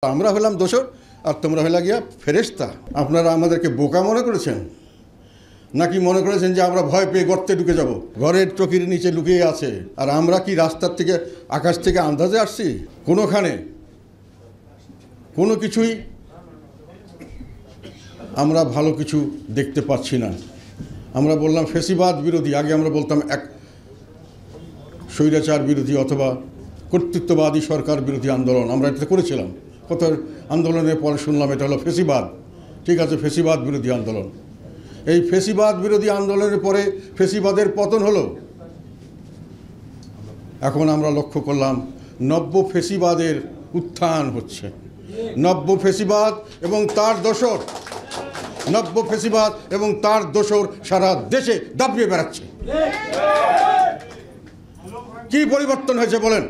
আমরা হলাম দোসর আর তোমরা হইলা গিয়া ফেরেশতা। আপনারা আমাদেরকে বোকা মনে করেছেন নাকি মনে করেছেন যে আমরা ভয় পেয়ে গর্তে ঢুকে যাব? ঘরের চকির নিচে লুকিয়ে আছে আর আমরা কি রাস্তার থেকে আকাশ থেকে আন্দাজে আসছি? কোনোখানে কোনো কিছুই আমরা ভালো কিছু দেখতে পাচ্ছি না। আমরা বললাম ফেসিবাদ বিরোধী, আগে আমরা বলতাম এক স্বৈরাচার বিরোধী অথবা কর্তৃত্ববাদী সরকার বিরোধী আন্দোলন। আমরা এটা করেছিলাম। কত আন্দোলনের পরে শুনলাম এটা হলো ফেসিবাদ। ঠিক আছে, ফেসিবাদ বিরোধী আন্দোলন। এই ফেসিবাদ বিরোধী আন্দোলনের পরে ফেসিবাদের পতন হলো। এখন আমরা লক্ষ্য করলাম নব্য ফেসিবাদের উত্থান হচ্ছে। নব্য ফেসিবাদ এবং তার দোসর, নব্য ফেসিবাদ এবং তার দোসর সারা দেশে দাপিয়ে বেড়াচ্ছে। কি পরিবর্তন হয়েছে বলেন?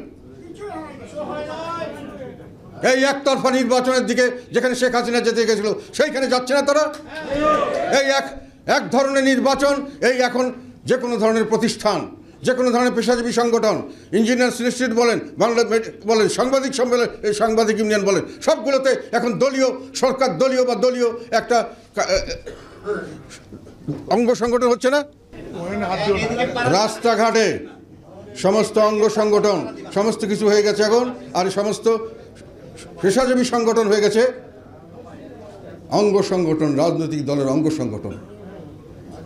এই একতরফা নির্বাচনের দিকে যেখানে শেখ হাসিনা যেতে গেছিল সেইখানে যাচ্ছে না তারা। এই এক ধরনের নির্বাচন, এই এখন যে কোনো ধরনের প্রতিষ্ঠান, যে কোনো ধরনের পেশাজীবী সংগঠন, ইঞ্জিনিয়ার্স ইনস্টিটিউট বলেন, বাংলা বলেন, সাংবাদিক সম্মেলন, সাংবাদিক ইউনিয়ন বলেন, সবগুলোতে এখন দলীয় সরকার, দলীয় বা দলীয় একটা অঙ্গ সংগঠন হচ্ছে না। রাস্তাঘাটে সমস্ত অঙ্গ সংগঠন সমস্ত কিছু হয়ে গেছে এখন। আর সমস্ত পেশাজীবী সংগঠন হয়ে গেছে অঙ্গ সংগঠন, রাজনৈতিক দলের অঙ্গ সংগঠন।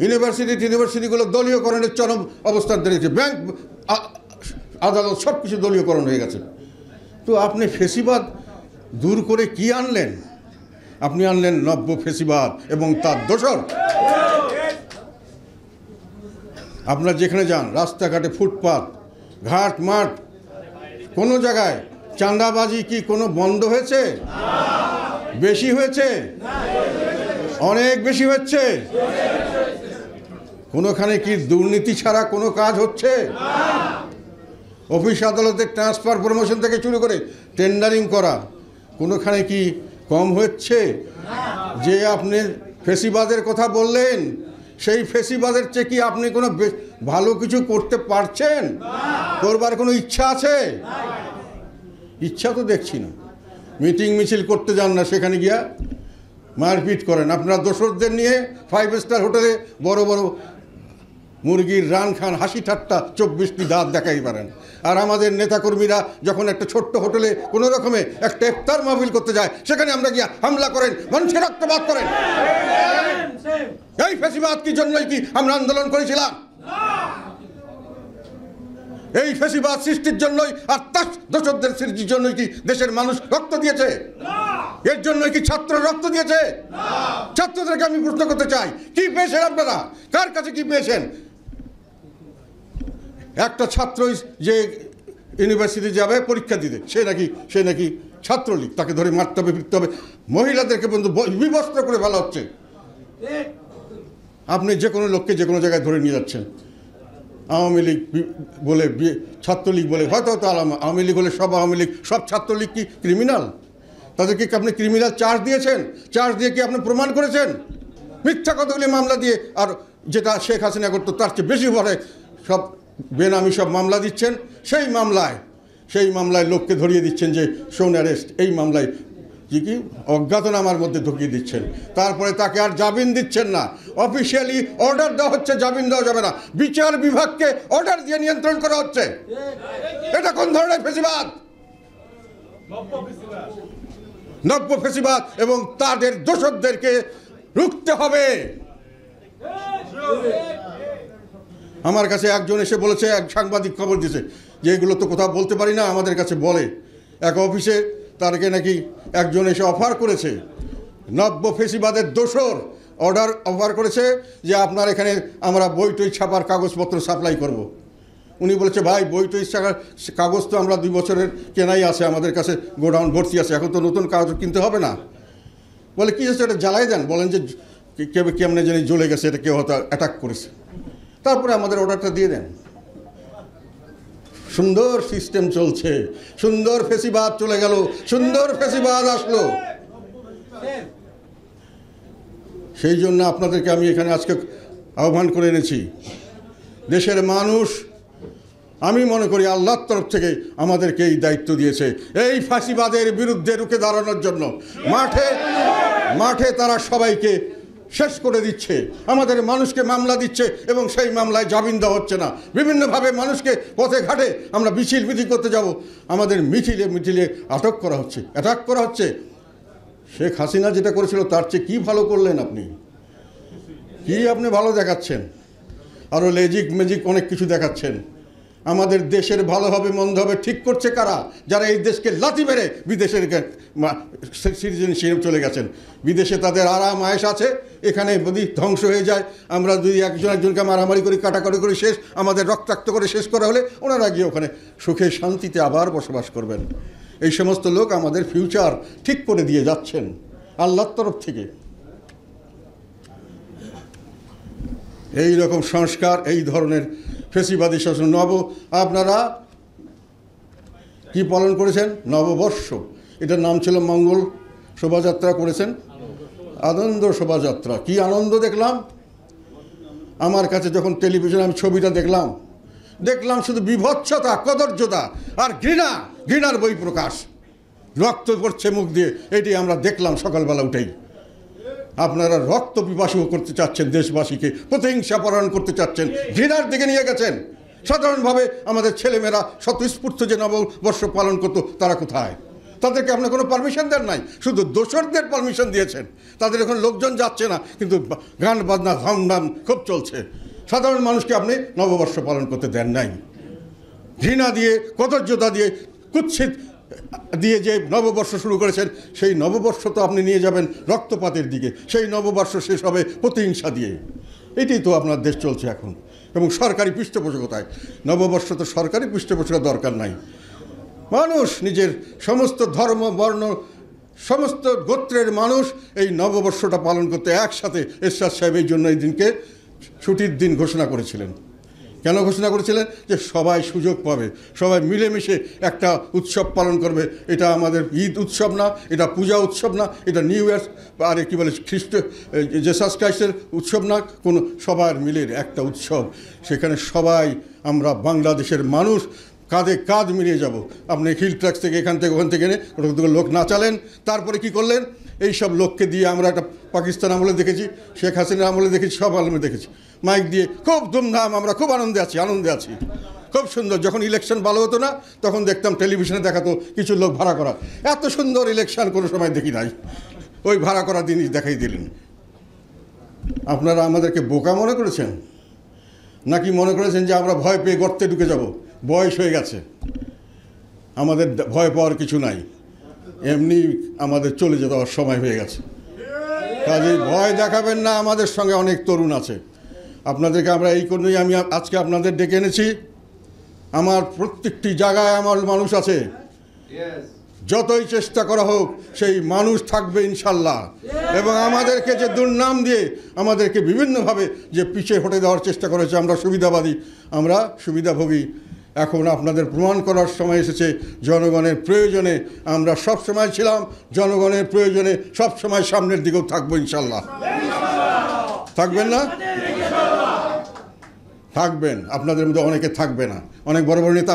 ইউনিভার্সিটিগুলো দলীয়করণের চরম অবস্থান দাঁড়িয়েছে। ব্যাংক, আদালত সব কিছু দলীয়করণ হয়ে গেছে। তো আপনি ফেসিবাদ দূর করে কি আনলেন? আপনি আনলেন নব্য ফেসিবাদ এবং তার দোসর। আপনারা যেখানে যান, রাস্তাঘাটে, ফুটপাত, ঘাট, মাঠ, কোনো জায়গায় চাঁদাবাজি কি কোনো বন্ধ হয়েছে? বেশি হয়েছে, অনেক বেশি হচ্ছে। কোনোখানে কি দুর্নীতি ছাড়া কোনো কাজ হচ্ছে? অফিস আদালতে ট্রান্সফার, প্রমোশন থেকে শুরু করে টেন্ডারিং করা কোনোখানে কি কম হচ্ছে? যে আপনি ফেসিবাদের কথা বললেন, সেই ফেসিবাদের চেয়ে কি আপনি কোনো ভালো কিছু করতে পারছেন? করবার কোনো ইচ্ছা আছে? ইচ্ছা তো দেখছি না। মিটিং মিছিল করতে যান না, সেখানে গিয়া মারপিট করেন। আপনারা দোসরদের নিয়ে 5 স্টার হোটেলে বড় বড় মুরগির রান খান, হাসি ঠাট্টা, 24টি দাঁত দেখাই পারেন। আর আমাদের নেতাকর্মীরা যখন একটা ছোট্ট হোটেলে কোনো রকমে একটা ইফতার মাহফিল করতে যায়, সেখানে আমরা গিয়া হামলা করেন, মানুষের রক্তপাত করেন। এই ফেসিবাদ কি জন্যই কি আমরা আন্দোলন করেছিলাম? এই ফেসিবাদ সৃষ্টির জন্যই আর তার দোসরদের সৃষ্টির জন্যই কি দেশের মানুষ রক্ত দিয়েছে? এর জন্যই কি ছাত্র রক্ত দিয়েছে? ছাত্রদেরকে আমি প্রশ্ন করতে চাই, কি পেয়েছেন আপনারা? কার কাছে কি পেয়েছেন? একটা ছাত্র যে ইউনিভার্সিটি যাবে পরীক্ষা দিতে, সে নাকি ছাত্রলীগ, তাকে ধরে মারতে হবে, ফিরতে হবে। মহিলাদেরকে পর্যন্ত বিবস্ত্র করে ফেলা হচ্ছে। আপনি যে কোনো লোককে যে কোনো জায়গায় ধরে নিয়ে যাচ্ছেন। আওয়ামী লীগ বলে, ছাত্রলীগ বলে, হয়তো আওয়ামী লীগ হলে সব আওয়ামী লীগ, সব ছাত্রলীগ কি ক্রিমিনাল? তাদেরকে কি আপনি ক্রিমিনাল চার্জ দিয়েছেন? চার্জ দিয়ে কি আপনি প্রমাণ করেছেন? মিথ্যা কতগুলি মামলা দিয়ে, আর যেটা শেখ হাসিনা করতো তার চেয়ে বেশি ভরে সব বেনামি সব মামলা দিচ্ছেন। সেই মামলায় লোককে ধরিয়ে দিচ্ছেন যে শোন অ্যারেস্ট। এই মামলায় কি অজ্ঞাতনামার মধ্যে ঢুকিয়ে দিচ্ছেন। তারপরে তাকে আর জামিন দিচ্ছেন না। অফিসিয়ালি অর্ডার দেওয়া হচ্ছে, জামিন দেওয়া যাবে না। বিচার বিভাগকে অর্ডার দিয়ে নিয়ন্ত্রণ করা হচ্ছে। এটা কোন ধরনের ফেসিবাদ? নব্য ফেসিবাদ এবং তাদের দোসরদেরকে রুখতে হবে। আমার কাছে একজন এসে বলেছে, এক সাংবাদিক খবর দিয়েছে যে এগুলো তো কোথাও বলতে পারি না, আমাদের কাছে বলে। এক অফিসে তারকে নাকি একজন এসে অফার করেছে, নব্য ফেসিবাদের দোসর অফার করেছে যে আপনার এখানে আমরা বই টই ছাপার কাগজপত্র সাপ্লাই করব। উনি বলেছে, ভাই বই টই ছাপার কাগজ তো আমরা 2 বছরের কেনাই আছে, আমাদের কাছে গোডাউন ভর্তি আছে, এখন তো নতুন কাগজ কিনতে হবে না। বলে কি হচ্ছে, এটা জ্বালাই দেন। বলেন যে কেমনে জানি জ্বলে গেছে, এটা কেউ হয়তো অ্যাটাক করেছে, তারপরে আমাদের অর্ডারটা দিয়ে দেন। সুন্দর সিস্টেম চলছে, সুন্দর ফেসিবাদ চলে গেল, সুন্দর ফেসিবাদ আসলো। সেই জন্য আপনাদেরকে আমি এখানে আজকে আহ্বান করে এনেছি। দেশের মানুষ আমি মনে করি আল্লাহর তরফ থেকে আমাদেরকে এই দায়িত্ব দিয়েছে এই ফাঁসিবাদের বিরুদ্ধে রুখে দাঁড়ানোর জন্য। মাঠে মাঠে তারা সবাইকে শেষ করে দিচ্ছে, আমাদের মানুষকে মামলা দিচ্ছে এবং সেই মামলায় জামিন দেওয়া হচ্ছে না। বিভিন্নভাবে মানুষকে পথে ঘাটে আমরা মিছিল করতে যাব, আমাদের মিছিলে আটক করা হচ্ছে, অ্যাটাক করা হচ্ছে। শেখ হাসিনা যেটা করেছিল তার চেয়ে কী ভালো করলেন আপনি? কি আপনি ভালো দেখাচ্ছেন? আরও ম্যাজিক অনেক কিছু দেখাচ্ছেন। আমাদের দেশের ভালো হবে মন্দ হবে ঠিক করছে কারা? যারা এই দেশকে লাথি মেরে বিদেশের সিটিজেনশিপ চলে গেছেন। বিদেশে তাদের আরাম আয়েশ আছে, এখানে যদি ধ্বংস হয়ে যায়, আমরা যদি একজনকে মারামারি করি, কাটাকাটি করে শেষ, আমাদের রক্তাক্ত করে শেষ করা হলে ওনারা গিয়ে ওখানে সুখে শান্তিতে আবার বসবাস করবেন। এই সমস্ত লোক আমাদের ফিউচার ঠিক করে দিয়ে যাচ্ছেন আল্লাহর তরফ থেকে। এই রকম সংস্কার, এই ধরনের ফেসিবাদী শাসন আপনারা কি পালন করেছেন? নববর্ষ, এটার নাম ছিল মঙ্গল শোভাযাত্রা করেছেন, আনন্দ শোভাযাত্রা। কি আনন্দ দেখলাম! আমার কাছে যখন টেলিভিশনে আমি ছবিটা দেখলাম শুধু বিভৎসতা, কদর্যতা আর ঘৃণার বহিঃপ্রকাশ। রক্ত পড়ছে মুখ দিয়ে, এটি আমরা দেখলাম সকালবেলা উঠেই। আপনারা রক্ত পিপাসু করতে চাচ্ছেন, দেশবাসীকে প্রতিহিংসা পরায়ণ করতে চাচ্ছেন, ঘৃণার দিকে নিয়ে গেছেন। সাধারণভাবে আমাদের ছেলেমেয়েরা স্বতঃস্ফূর্ত যে নববর্ষ পালন করতো, তারা কোথায়? তাদেরকে আপনার কোনো পারমিশন দেন নাই, শুধু দোসরদের পারমিশন দিয়েছেন। তাদের এখন লোকজন যাচ্ছে না, কিন্তু গান বাজনা ধামধাম খুব চলছে। সাধারণ মানুষকে আপনি নববর্ষ পালন করতে দেন নাই। ঘৃণা দিয়ে, কদর্যতা দিয়ে, কুৎসিত দিয়ে যে নববর্ষ শুরু করেছেন, সেই নববর্ষ তো আপনি নিয়ে যাবেন রক্তপাতের দিকে। সেই নববর্ষ শেষ হবে প্রতিহিংসা দিয়ে। এটাই তো আপনার দেশ চলছে এখন, এবং সরকারি পৃষ্ঠপোষকতায়। নববর্ষ তো সরকারি পৃষ্ঠপোষকতার দরকার নাই। মানুষ নিজের সমস্ত ধর্ম বর্ণ সমস্ত গোত্রের মানুষ এই নববর্ষটা পালন করতে একসাথে। এরশাদ সাহেব এই জন্য এই দিনকে ছুটির দিন ঘোষণা করেছিলেন। কেন ঘোষণা করেছিলেন? যে সবাই সুযোগ পাবে, সবাই মিলেমিশে একটা উৎসব পালন করবে। এটা আমাদের ঈদ উৎসব না, এটা পূজা উৎসব না, এটা নিউ ইয়ার আর কী বলে জেসাস ক্রাইস্টের উৎসব না, কোনো সবার মিলের একটা উৎসব। সেখানে সবাই আমরা বাংলাদেশের মানুষ কাঁধে কাঁধ মিলিয়ে যাব। আপনি হিল ট্রাক্স থেকে এখান থেকে ওখান থেকে এনে লোক না চালেন। তারপরে কি করলেন? এই সব লোককে দিয়ে আমরা একটা পাকিস্তান আমলে দেখেছি, শেখ হাসিনার আমলে দেখেছি, সব আমলে দেখেছি, মাইক দিয়ে খুব ধুমধাম, আমরা খুব আনন্দে আছি, খুব সুন্দর। যখন ইলেকশন ভালো হতো না, তখন দেখতাম টেলিভিশনে দেখাতো কিছু লোক ভাড়া করা। এত সুন্দর ইলেকশন কোনো সময় দেখি নাই। ওই ভাড়া করা জিনিস দেখাই দিলেন। আপনারা আমাদেরকে বোকা মনে করেছেন, নাকি মনে করেছেন যে আমরা ভয় পেয়ে গর্তে ঢুকে যাব? বয়স হয়ে গেছে, আমাদের ভয় পাওয়ার কিছু নাই, এমনি আমাদের চলে যাওয়ার সময় হয়ে গেছে। কাজেই ভয় দেখাবেন না, আমাদের সঙ্গে অনেক তরুণ আছে। আপনাদেরকে আমরা এই কারণেই আমি আজকে আপনাদের ডেকে এনেছি। আমার প্রত্যেকটি জায়গায় আমার মানুষ আছে, যতই চেষ্টা করা হোক সেই মানুষ থাকবে ইনশাল্লাহ। এবং আমাদেরকে যে দুর্নাম দিয়ে আমাদেরকে বিভিন্নভাবে যে পিছিয়ে হটে দেওয়ার চেষ্টা করেছে, আমরা সুবিধাবাদী, আমরা সুবিধাভোগী, এখন আপনাদের প্রমাণ করার সময় এসেছে। জনগণের প্রয়োজনে আমরা সব সময় ছিলাম, জনগণের প্রয়োজনে সব সময় সামনের দিকেও থাকবো ইনশাল্লাহ। থাকবেন না? থাকবেন। আপনাদের মধ্যে অনেকে থাকবে না। অনেক বড় বড় নেতা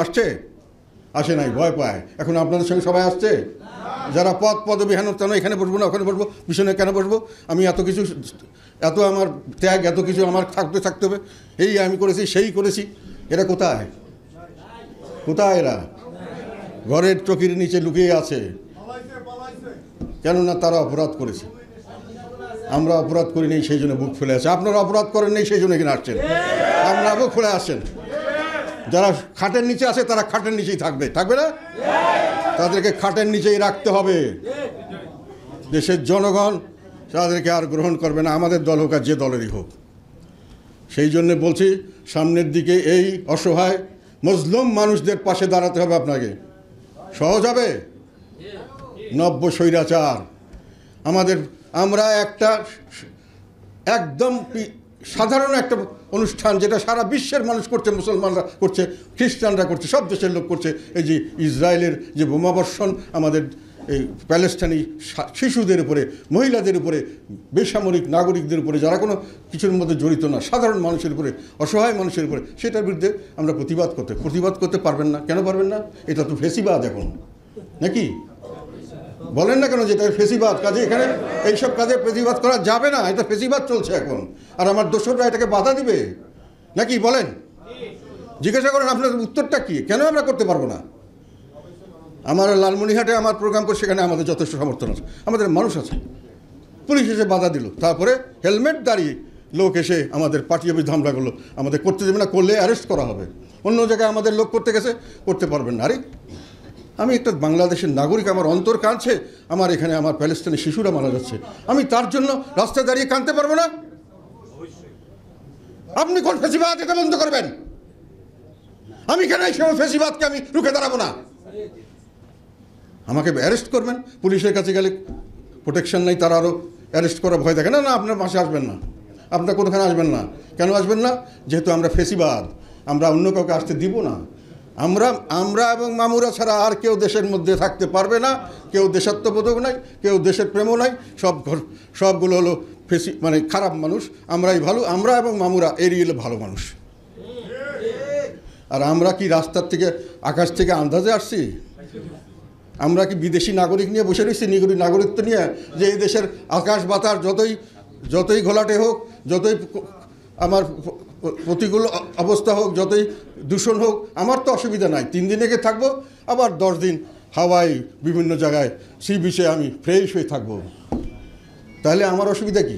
আসে নাই, ভয় পায়। এখন আপনাদের সঙ্গে সবাই আসছে, যারা পদবি হেন তেন, এখানে বসবো না ওখানে বসবো, পিছনে কেন বসবো, আমি এত কিছু, এত আমার ত্যাগ, এত কিছু আমার থাকতে হবে, এই আমি করেছি সেই করেছি। এরা কোথায়? এরা ঘরের চকির নিচে লুকিয়ে আছে, কেননা তারা অপরাধ করেছে। আমরা অপরাধ করি নেই, সেই জন্য বুক ফুলে আছে। আপনারা অপরাধ করেন নেই, সেই জন্য এখানে আসছেন। আমরা বুক ফুলে আসছেন। যারা খাটের নিচে আছে তারা খাটের নিচেই থাকবে না? তাদেরকে খাটের নিচেই রাখতে হবে। দেশের জনগণ তাদেরকে আর গ্রহণ করবে না, আমাদের দল হোক আর যে দলেরই হোক। সেই জন্য বলছি, সামনের দিকে এই অসহায় মজলুম মানুষদের পাশে দাঁড়াতে হবে আপনাকে। সহজ হবে? নব্য স্বৈরাচার আমরা একটা একদম সাধারণ একটা অনুষ্ঠান, যেটা সারা বিশ্বের মানুষ করছে, মুসলমানরা করছে, খ্রিস্টানরা করছে, সব দেশের লোক করছে। এই যে ইসরায়েলের যে বোমাবর্ষণ আমাদের এই প্যালেস্টাইনি শিশুদের উপরে, মহিলাদের উপরে, বেসামরিক নাগরিকদের উপরে, যারা কোনো কিছুর মধ্যে জড়িত না, সাধারণ মানুষের উপরে, অসহায় মানুষের উপরে, সেটার বিরুদ্ধে আমরা প্রতিবাদ করতে পারবেন না। কেন পারবেন না? এটা তো ফেসিবাদ এখন, নাকি বলেন না কেন যে এটা ফেসিবাদ? কাজে এখানে এইসব কাজে প্রতিবাদ করা যাবে না, এটা ফেসিবাদ চলছে এখন। আর আমার দোসররা এটাকে বাধা দিবে নাকি? বলেন, জিজ্ঞাসা করেন আপনার উত্তরটা কি? কেন আমরা করতে পারবো না? আমার লালমনিরহাটে আমার প্রোগ্রাম করে, সেখানে আমাদের যথেষ্ট সমর্থন আছে, আমাদের মানুষ আছে। পুলিশ এসে বাধা দিল, তারপরে হেলমেট দাঁড়িয়ে লোক এসে আমাদের পার্টি অফিস ধামলা করলো, আমাদের করতে দেবে না, করলে অ্যারেস্ট করা হবে। অন্য জায়গায় আমাদের লোক করতে গেছে, করতে পারবেন না। আরে আমি একটা বাংলাদেশের নাগরিক, আমার অন্তর কাঁদছে, আমার এখানে আমার প্যালেস্টাইনি শিশুরা মারা যাচ্ছে, আমি তার জন্য রাস্তায় দাঁড়িয়ে কাঁদতে পারবো না? আপনি কোন ফেসিবাদ এটা বন্ধ করবেন? আমি কেন এই সময় ফেসিবাদকে আমি রুখে দাঁড়াবো না? আমাকে অ্যারেস্ট করবেন, পুলিশের কাছে গেলে প্রোটেকশন নাই, তারা আরও অ্যারেস্ট করার ভয় দেখে না। না, আপনার পাশে আসবেন না, আপনার কোনোখানে আসবেন না। কেন আসবেন না? যেহেতু আমরা ফেসিবাদ, আমরা অন্য কাউকে আসতে দিব না। আমরা এবং মামুরা ছাড়া আর কেউ দেশের মধ্যে থাকতে পারবে না। কেউ দেশাত্মবোধক নাই, কেউ দেশের প্রেমও নাই, সবগুলো হলো মানে খারাপ মানুষ। আমরাই ভালো, আমরা এবং মামুরা এরই হলো ভালো মানুষ। আর আমরা কি রাস্তার থেকে, আকাশ থেকে আন্দাজে আসছি? আমরা কি বিদেশি নাগরিক নিয়ে বসে রয়েছি, নাগরিকত্ব নিয়ে, যে এই দেশের আকাশ বাতাস যতই ঘোলাটে হোক, যতই আমার প্রতিকূল অবস্থা হোক, যতই দূষণ হোক, আমার তো অসুবিধা নাই। 3 দিন একে থাকবো, আবার 10 দিন হাওয়াই বিভিন্ন জায়গায় সি বিচে আমি ফ্রেশ হয়ে থাকবো, তাহলে আমার অসুবিধা কি?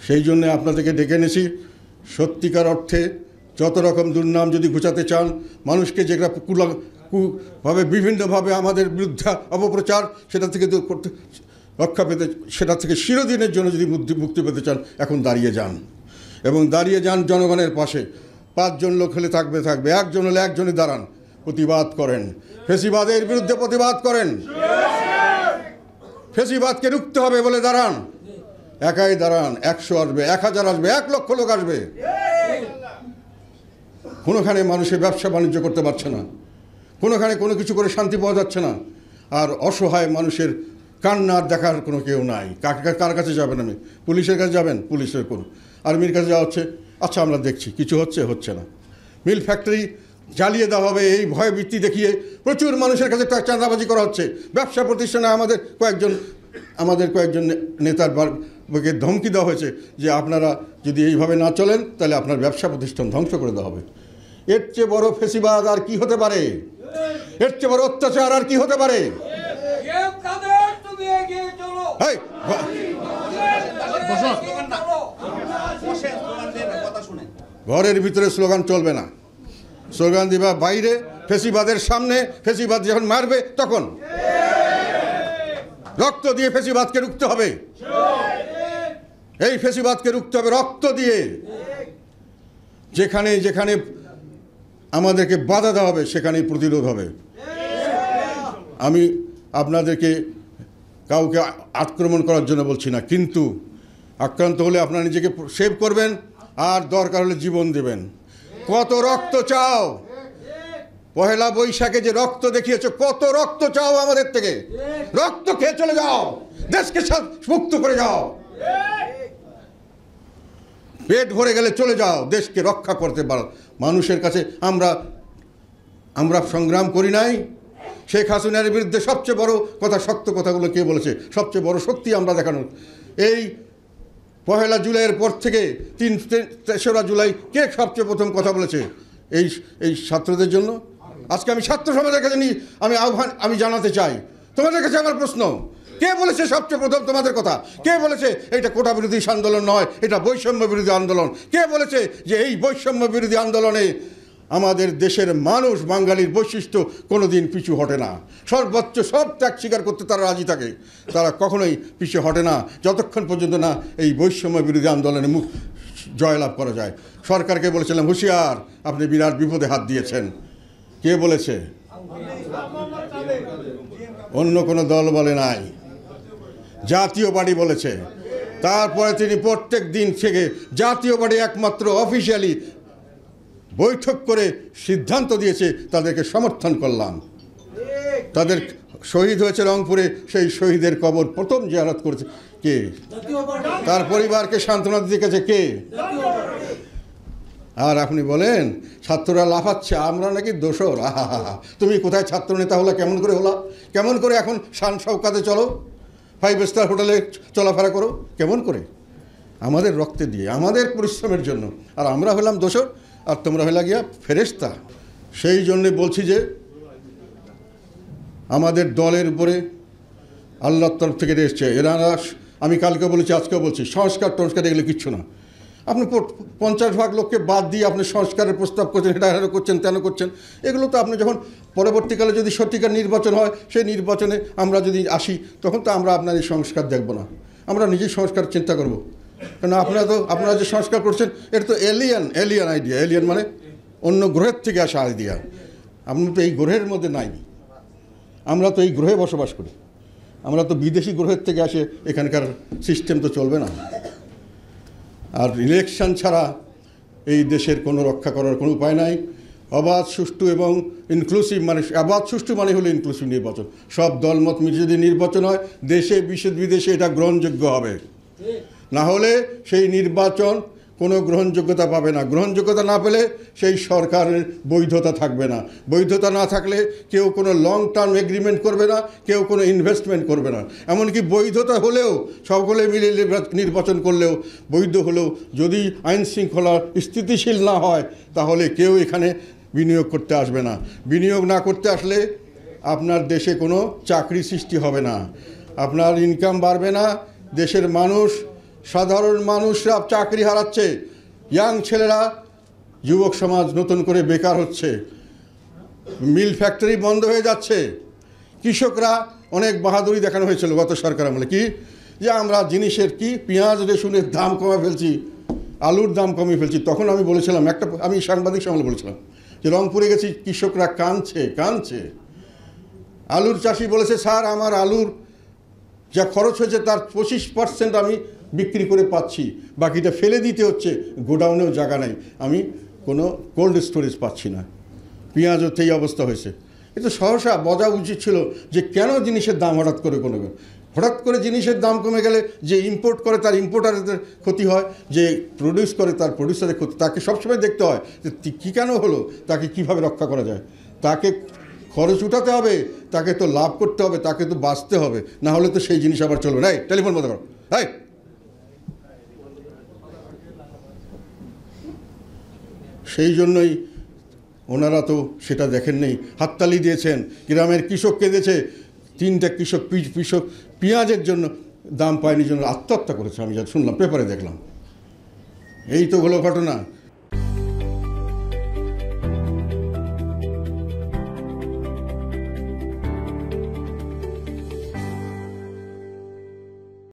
সেই জন্যে আপনাদেরকে ডেকে এনেছি। সত্যিকার অর্থে যত রকম দুর্নাম যদি ঘুচাতে চান, মানুষকে যেটা ভাবে বিভিন্নভাবে আমাদের বিরুদ্ধে অপপ্রচার, সেটা থেকে করতে রক্ষা পেতে, সেটা থেকে চিরদিনের জন্য যদি মুক্তি পেতে চান, এখন দাঁড়িয়ে যান, এবং দাঁড়িয়ে যান জনগণের পাশে। 5 জন লোক হলে থাকবে, 1 জন হলে 1 জনই দাঁড়ান, প্রতিবাদ করেন, ফেসিবাদের বিরুদ্ধে প্রতিবাদ করেন। ফেসিবাদকে রুখতে হবে বলে দাঁড়ান, একাই দাঁড়ান। 100 আসবে, 1000 আসবে, 1 লক্ষ লোক আসবে। কোনোখানে মানুষের ব্যবসা বাণিজ্য করতে পারছে না, কোনোখানে কোনো কিছু করে শান্তি পাওয়া যাচ্ছে না, আর অসহায় মানুষের কান্নার দেখার কোনো কেউ নাই। কার কাছে যাবেন? আমি পুলিশের কাছে যাবেন? পুলিশের কোন আর্মির কাছে যাওয়া হচ্ছে, আচ্ছা আমরা দেখছি, কিছু হচ্ছে না। মিল ফ্যাক্টরি জ্বালিয়ে দেওয়া হবে, এই ভয় বৃত্তি দেখিয়ে প্রচুর মানুষের কাছে চাঁদাবাজি করা হচ্ছে। ব্যবসা প্রতিষ্ঠানে আমাদের কয়েকজন নেতার ধমকি দেওয়া হয়েছে যে আপনারা যদি এইভাবে না চলেন, তাহলে আপনার ব্যবসা প্রতিষ্ঠান ধ্বংস করে দেওয়া হবে। এর চেয়ে বড় ফেসিবাদ আর কি হতে পারে? এর চেয়ে বড় অত্যাচার আর কি হতে পারে? ঘরের ভিতরে স্লোগান চলবে না, স্লোগান দিবা বাইরে, ফেসিবাদের সামনে। ফেসিবাদ যখন মারবে তখন রক্ত দিয়ে ফেসিবাদকে রুখতে হবে। এই ফেসিবাদকে রুখতে হবে রক্ত দিয়ে। যেখানে যেখানে আমাদেরকে বাধা দেওয়া হবে, সেখানেই প্রতিরোধ হবে। আমি আপনাদেরকে কাউকে আক্রমণ করার জন্য বলছি না, কিন্তু আক্রান্ত হলে আপনারা নিজেকে সেভ করবেন, আর দরকার হলে জীবন দেবেন। কত রক্ত চাও? পহেলা বৈশাখে যে রক্ত দেখিয়েছ, কত রক্ত চাও আমাদের থেকে? রক্ত খেয়ে চলে যাও, দেশকে মুক্ত করে যাও। পেট ভরে গেলে চলে যাও, দেশকে রক্ষা করতে পারো। মানুষের কাছে আমরা সংগ্রাম করি নাই? শেখ হাসিনার বিরুদ্ধে সবচেয়ে বড় কথা, শক্ত কথাগুলো কে বলেছে? সবচেয়ে বড় শক্তি আমরা দেখানো। এই 1 জুলাইয়ের পর থেকে 3রা জুলাই কে সবচেয়ে প্রথম কথা বলেছে এই ছাত্রদের জন্য? আজকে আমি ছাত্র সমাজের কাছে আমি জানাতে চাই, তোমাদের কাছে আমার প্রশ্ন, কে বলেছে সবচেয়ে প্রথম তোমাদের কথা? কে বলেছে এটা কোটা বিরোধী আন্দোলন নয়, এটা বৈষম্য বিরোধী আন্দোলন? কে বলেছে যে এই বৈষম্য বিরোধী আন্দোলনে আমাদের দেশের মানুষ, বাঙালির বৈশিষ্ট্য কোনোদিন পিছু হটে না, সর্বোচ্চ সব ত্যাগ স্বীকার করতে তারা রাজি থাকে, তারা কখনোই পিছু হটে না যতক্ষণ পর্যন্ত না এই বৈষম্য বিরোধী আন্দোলনে জয়লাভ করা যায়। সরকারকে বলেছিলাম, হুঁশিয়ার, আপনি বিরাট বিপদে হাত দিয়েছেন। কে বলেছে? অন্য কোনো দল বলে নাই, জাতীয় পার্টি বলেছে। তারপরে তিনি প্রত্যেক দিন থেকে জাতীয় পার্টি একমাত্র অফিসিয়ালি বৈঠক করে সিদ্ধান্ত দিয়েছে, তাদেরকে সমর্থন করলাম, তাদের শহীদ হয়েছে রংপুরে, সেই শহীদের কবর প্রথম জিয়ারত করেছে কে? তার পরিবারকে সান্ত্বনা দিতে গেছে কে? আর আপনি বলেন ছাত্ররা লাফাচ্ছে, আমরা নাকি দোসর। আহা, তুমি কোথায় ছাত্র নেতা হলা? কেমন করে হলা? কেমন করে এখন শান শওকাতে চলো, 5 স্টার হোটেলে চলাফেরা করো? কেমন করে? আমাদের রক্তে দিয়ে, আমাদের পরিশ্রমের জন্য। আর আমরা হলাম দোসর, আর তোমরা হইলা গিয়া ফেরেশতা। সেই জন্যে বলছি যে আমাদের দলের উপরে আল্লাহর তরফ থেকে এসছে। এনারা, আমি কালকে বলেছি, আজকেও বলছি, সংস্কার টংস্কার এগুলো কিচ্ছু না। আপনি 50% লোককে বাদ দিয়ে আপনি সংস্কারের প্রস্তাব করছেন, এটা করছেন, তেন করছেন। এগুলো তো আপনি যখন পরবর্তীকালে যদি সত্যিকার নির্বাচন হয়, সেই নির্বাচনে আমরা যদি আসি, তখন তো আমরা আপনার এই সংস্কার দেখব না, আমরা নিজেই সংস্কার চিন্তা করব। কারণ আপনারা যে সংস্কার করছেন, এটা তো এলিয়ান আইডিয়া। এলিয়ান মানে অন্য গ্রহের থেকে আসা আইডিয়া। আপনি তো এই গ্রহের মধ্যে নাই, আমরা তো এই গ্রহে বসবাস করি। আমরা তো বিদেশি গ্রহের থেকে আসে, এখানকার সিস্টেম তো চলবে না। আর ইলেকশন ছাড়া এই দেশের কোনো রক্ষা করার কোনো উপায় নাই। অবাধ, সুষ্ঠু এবং ইনক্লুসিভ, মানে অবাধ সুষ্ঠু মানে হলো ইনক্লুসিভ নির্বাচন। সব দলমত মিলিয়ে যদি নির্বাচন হয়, দেশে বিদেশে এটা গ্রহণযোগ্য হবে। না হলে সেই নির্বাচন কোনো গ্রহণযোগ্যতা পাবে না। গ্রহণযোগ্যতা না পেলে সেই সরকারের বৈধতা থাকবে না। বৈধতা না থাকলে কেউ কোনো লং টার্ম এগ্রিমেন্ট করবে না, কেউ কোনো ইনভেস্টমেন্ট করবে না। এমনকি বৈধতা হলেও, সকলে মিলে নির্বাচন করলেও, বৈধ হলেও যদি আইন শৃঙ্খলা স্থিতিশীল না হয়, তাহলে কেউ এখানে বিনিয়োগ করতে আসবে না। বিনিয়োগ না করতে আসলে আপনার দেশে কোনো চাকরি সৃষ্টি হবে না, আপনার ইনকাম বাড়বে না। দেশের মানুষ, সাধারণ মানুষরা চাকরি হারাচ্ছে, ইয়াং ছেলেরা, যুবক সমাজ নতুন করে বেকার হচ্ছে, মিল ফ্যাক্টরি বন্ধ হয়ে যাচ্ছে। কৃষকরা অনেক বাহাদুরি দেখানো হয়েছিল গত সরকার আমলে, কি যে আমরা জিনিসের কি পেঁয়াজ রসুনের দাম কমে ফেলছি, আলুর দাম কমিয়ে ফেলছি। তখন আমি বলেছিলাম, আমি সাংবাদিক সম্মেলনে বলেছিলাম যে রংপুরে গেছি, কৃষকরা কাঁদছে। আলুর চাষি বলেছে, স্যার আমার আলুর যা খরচ হয়েছে তার 25% আমি বিক্রি করে পাচ্ছি, বাকিটা ফেলে দিতে হচ্ছে, গোডাউনেও জায়গা নাই, আমি কোনো কোল্ড স্টোরেজ পাচ্ছি না। পেঁয়াজও এই অবস্থা হয়েছে। কিন্তু সহসা বোঝা উচিত ছিল যে কেন জিনিসের দাম হঠাৎ করে জিনিসের দাম কমে গেলে যে ইম্পোর্ট করে তার ইম্পোর্টারদের ক্ষতি হয়, যে প্রডিউস করে তার প্রডিউসারের ক্ষতি। তাকে সবসময় দেখতে হয় যে কী কেন হলো, তাকে কিভাবে রক্ষা করা যায়। তাকে খরচ উঠাতে হবে, তাকে তো লাভ করতে হবে, তাকে তো বাঁচতে হবে, না হলে তো সেই জিনিস আবার চলবে না। টেলিফোন বন্ধ করো। সেই জন্যই ওনারা তো সেটা দেখেন নেই, হাততালি দিয়েছেন। গ্রামের কৃষক কেঁদেছে, 3টা কৃষক পেঁয়াজের জন্য দাম পায়নি, জন্য আত্মহত্যা করেছে। আমি যা শুনলাম, পেপারে দেখলাম। এই তো হলো ঘটনা।